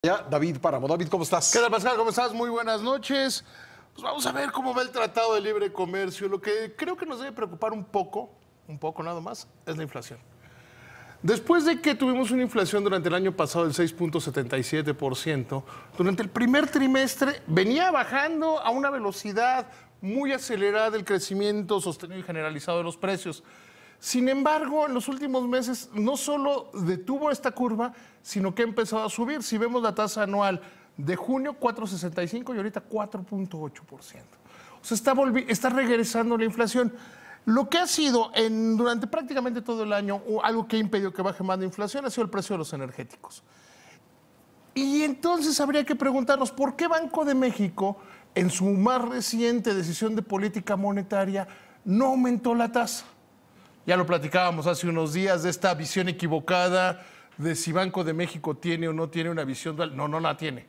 Ya, David Páramo. David, ¿cómo estás? ¿Qué tal, Pascal? ¿Cómo estás? Muy buenas noches. Pues vamos a ver cómo va el Tratado de Libre Comercio. Lo que creo que nos debe preocupar un poco nada más, es la inflación. Después de que tuvimos una inflación durante el año pasado del 6.77%, durante el primer trimestre venía bajando a una velocidad muy acelerada el crecimiento sostenido y generalizado de los precios. Sin embargo, en los últimos meses no solo detuvo esta curva, sino que ha empezado a subir. Si vemos la tasa anual de junio, 4.65 y ahorita 4.8%. O sea, está regresando la inflación. Lo que ha sido durante prácticamente todo el año algo que ha impedido que baje más la inflación ha sido el precio de los energéticos. Y entonces habría que preguntarnos por qué Banco de México, en su más reciente decisión de política monetaria, no aumentó la tasa. Ya lo platicábamos hace unos días de esta visión equivocada de si Banco de México tiene o no tiene una visión dual. No, no la tiene.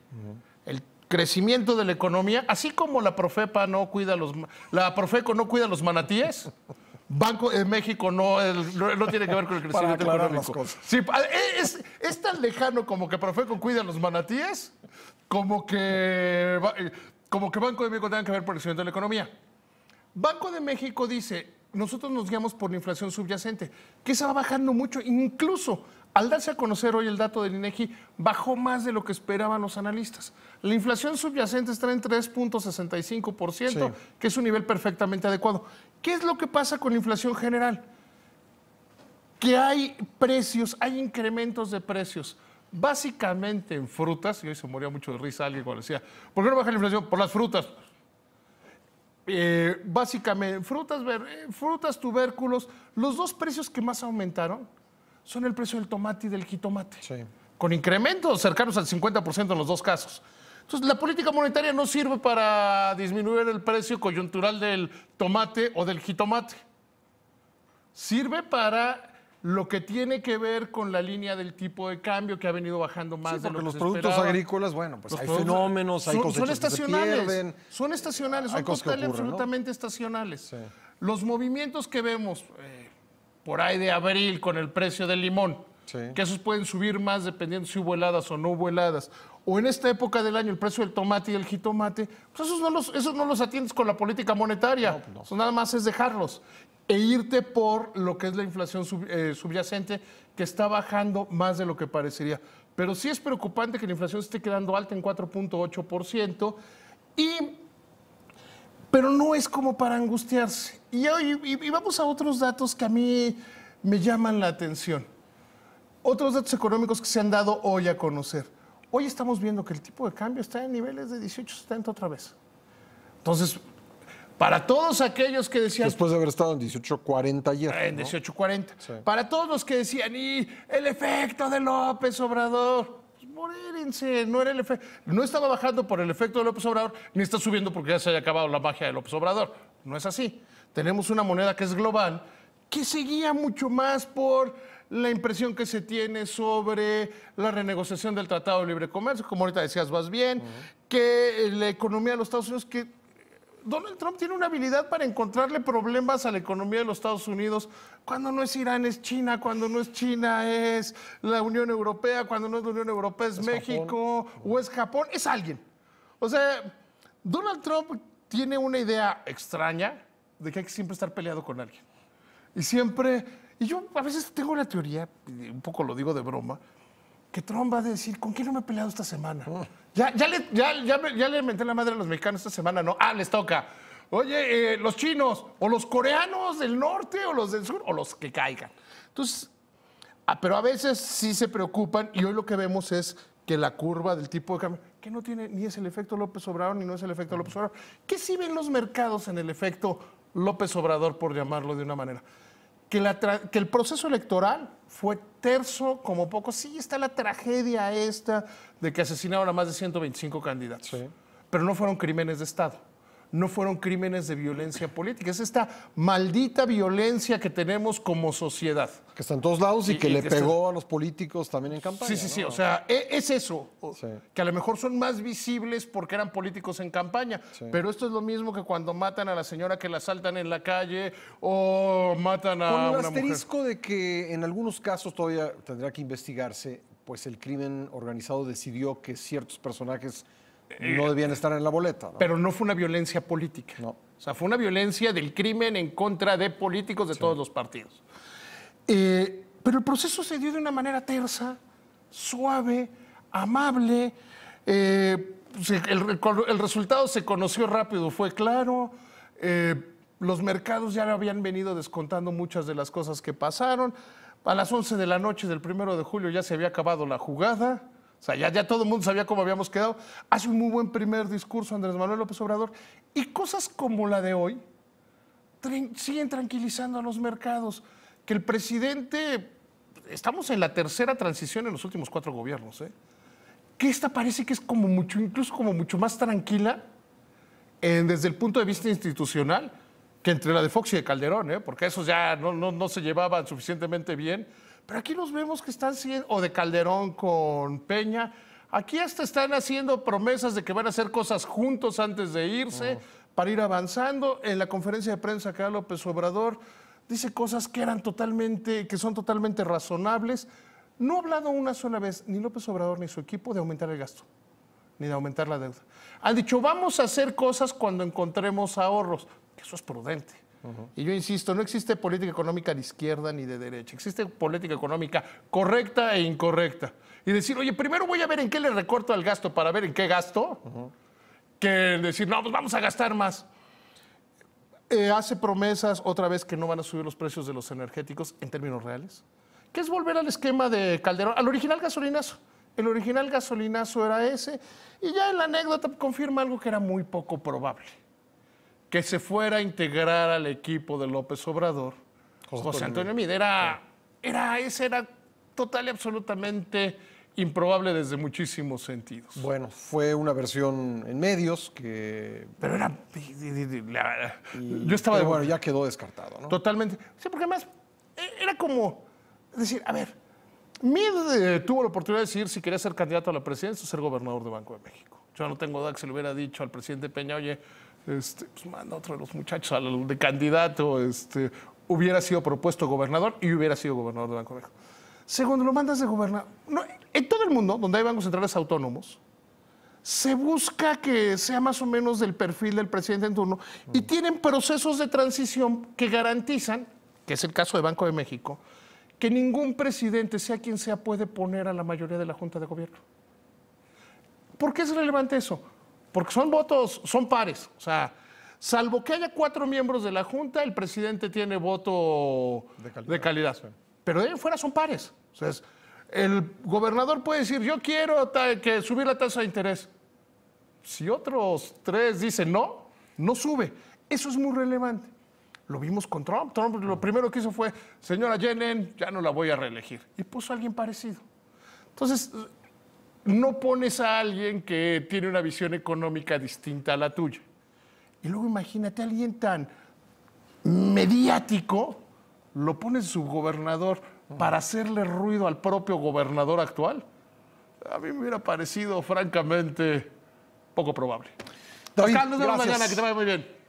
El crecimiento de la economía, así como la Profepa la Profeco no cuida los manatíes, Banco de México no tiene que ver con el crecimiento económico. Las cosas. Sí, es tan lejano como que Profeco cuida los manatíes, como que Banco de México tenga que ver con el crecimiento de la economía. Banco de México dice, nosotros nos guiamos por la inflación subyacente, que se va bajando mucho, incluso al darse a conocer hoy el dato del INEGI, bajó más de lo que esperaban los analistas. La inflación subyacente está en 3.65%, sí, que es un nivel perfectamente adecuado. ¿Qué es lo que pasa con la inflación general? Que hay incrementos de precios, básicamente en frutas, y hoy se moría mucho de risa alguien cuando decía, ¿por qué no baja la inflación? Por las frutas. Básicamente, frutas, tubérculos, los dos precios que más aumentaron son el precio del tomate y del jitomate, sí, con incrementos cercanos al 50% en los dos casos. Entonces, la política monetaria no sirve para disminuir el precio coyuntural del tomate o del jitomate. Sirve para lo que tiene que ver con la línea del tipo de cambio que ha venido bajando más de lo que los se productos esperaba. agrícolas, bueno, pues hay fenómenos, hay cosechas que se pierden. Son estacionales, son costales absolutamente estacionales. Sí. Los movimientos que vemos por ahí de abril con el precio del limón, sí, que esos pueden subir más dependiendo si hubo heladas o no hubo heladas, o en esta época del año el precio del tomate y del jitomate, pues esos no los atiendes con la política monetaria, no, pues no. Eso nada más es dejarlos e irte por lo que es la inflación subyacente, que está bajando más de lo que parecería. Pero sí es preocupante que la inflación esté quedando alta en 4.8%, pero no es como para angustiarse. Y vamos a otros datos que a mí me llaman la atención. Otros datos económicos que se han dado hoy a conocer. Hoy estamos viendo que el tipo de cambio está en niveles de 18.70 otra vez. Entonces, para todos aquellos que decían... Después de haber estado en 18.40 ayer. En 18.40. Sí. Para todos los que decían, y el efecto de López Obrador, pues modérense, no era el efecto. No estaba bajando por el efecto de López Obrador, ni está subiendo porque ya se haya acabado la magia de López Obrador. No es así. Tenemos una moneda que es global, que seguía mucho más por la impresión que se tiene sobre la renegociación del Tratado de Libre Comercio, como ahorita decías, vas bien, que la economía de los Estados Unidos, que Donald Trump tiene una habilidad para encontrarle problemas a la economía de los Estados Unidos. Cuando no es Irán, es China. Cuando no es China, es la Unión Europea. Cuando no es la Unión Europea, es México. Japón. O es Japón. Es alguien. O sea, Donald Trump tiene una idea extraña de que hay que siempre estar peleado con alguien. Y yo a veces tengo la teoría, un poco lo digo de broma, que Trump va a decir, ¿con quién no me he peleado esta semana? Ya le menté la madre a los mexicanos esta semana, ¿no? Les toca. Oye, los chinos, o los coreanos del norte, o los del sur, o los que caigan. Entonces, pero a veces sí se preocupan, y hoy lo que vemos es que la curva del tipo de cambio, que no tiene ni es el efecto López Obrador, ni no es el efecto López Obrador. ¿Qué sí ven los mercados en el efecto López Obrador, por llamarlo de una manera? Que el proceso electoral fue terso como poco. Sí, está la tragedia esta de que asesinaron a más de 125 candidatos. Sí. Pero no fueron crímenes de Estado. No fueron crímenes de violencia política. Es esta maldita violencia que tenemos como sociedad. Que está en todos lados y que le pegó a los políticos también en campaña. Sí. ¿no? O sea, es eso. Sí. Que a lo mejor son más visibles porque eran políticos en campaña. Sí. Pero esto es lo mismo que cuando matan a la señora que la asaltan en la calle o matan a una mujer. Con el asterisco de que en algunos casos todavía tendrá que investigarse, pues el crimen organizado decidió que ciertos personajes no debían estar en la boleta, ¿no? Pero no fue una violencia política. No. O sea, fue una violencia del crimen en contra de políticos de todos los partidos. Pero el proceso se dio de una manera tersa, suave, amable. El resultado se conoció rápido, fue claro. Los mercados ya habían venido descontando muchas de las cosas que pasaron. A las 11 de la noche del 1 de julio ya se había acabado la jugada. O sea, ya todo el mundo sabía cómo habíamos quedado. Hace un muy buen primer discurso Andrés Manuel López Obrador. Y cosas como la de hoy siguen tranquilizando a los mercados. Que el presidente... Estamos en la tercera transición en los últimos 4 gobiernos, ¿eh? Que esta parece que es como mucho, incluso como mucho más tranquila desde el punto de vista institucional que entre la de Fox y de Calderón, ¿eh? Porque esos ya no se llevaban suficientemente bien. Pero aquí los vemos que están siendo, o de Calderón con Peña, aquí hasta están haciendo promesas de que van a hacer cosas juntos antes de irse para ir avanzando. En la conferencia de prensa que da López Obrador dice cosas que son totalmente razonables. No ha hablado una sola vez, ni López Obrador ni su equipo, de aumentar el gasto, ni de aumentar la deuda. Han dicho, vamos a hacer cosas cuando encontremos ahorros. Eso es prudente. Y yo insisto, no existe política económica de izquierda ni de derecha. Existe política económica correcta e incorrecta. Y decir, oye, primero voy a ver en qué le recorto al gasto para ver en qué gasto, que decir, no, pues vamos a gastar más. Hace promesas otra vez que no van a subir los precios de los energéticos en términos reales, que es volver al esquema de Calderón, al original gasolinazo. El original gasolinazo era ese, y ya en la anécdota confirma algo que era muy poco probable, que se fuera a integrar al equipo de López Obrador José Antonio Meade. Era total y absolutamente improbable desde muchísimos sentidos. Bueno, fue una versión en medios que... Pero era... Yo estaba... Pero bueno, ya quedó descartado, ¿no? Totalmente. Sí, porque además era como decir, a ver, Meade tuvo la oportunidad de decidir si quería ser candidato a la presidencia o ser gobernador de Banco de México. Yo no tengo duda que se le hubiera dicho al presidente Peña, oye, pues manda a otro de los muchachos de candidato, hubiera sido propuesto gobernador y hubiera sido gobernador de Banco de México. Segundo, lo mandas de gobernador. No, en todo el mundo, donde hay bancos centrales autónomos, se busca que sea más o menos del perfil del presidente en turno y tienen procesos de transición que garantizan, que es el caso de Banco de México, que ningún presidente, sea quien sea, puede poner a la mayoría de la Junta de Gobierno. ¿Por qué es relevante eso? Porque son votos, son pares. O sea, salvo que haya 4 miembros de la Junta, el presidente tiene voto de calidad. Sí. Pero de ahí fuera son pares. O sea, el gobernador puede decir, yo quiero que subir la tasa de interés. Si otros 3 dicen no, no sube. Eso es muy relevante. Lo vimos con Trump. Trump lo primero que hizo fue, señora Yellen, ya no la voy a reelegir. Y puso a alguien parecido. Entonces, no pones a alguien que tiene una visión económica distinta a la tuya. Y luego imagínate a alguien tan mediático, lo pones subgobernador para hacerle ruido al propio gobernador actual. A mí me hubiera parecido, francamente, poco probable. David, Pascal, nos vemos gracias. mañana, que te vaya muy bien.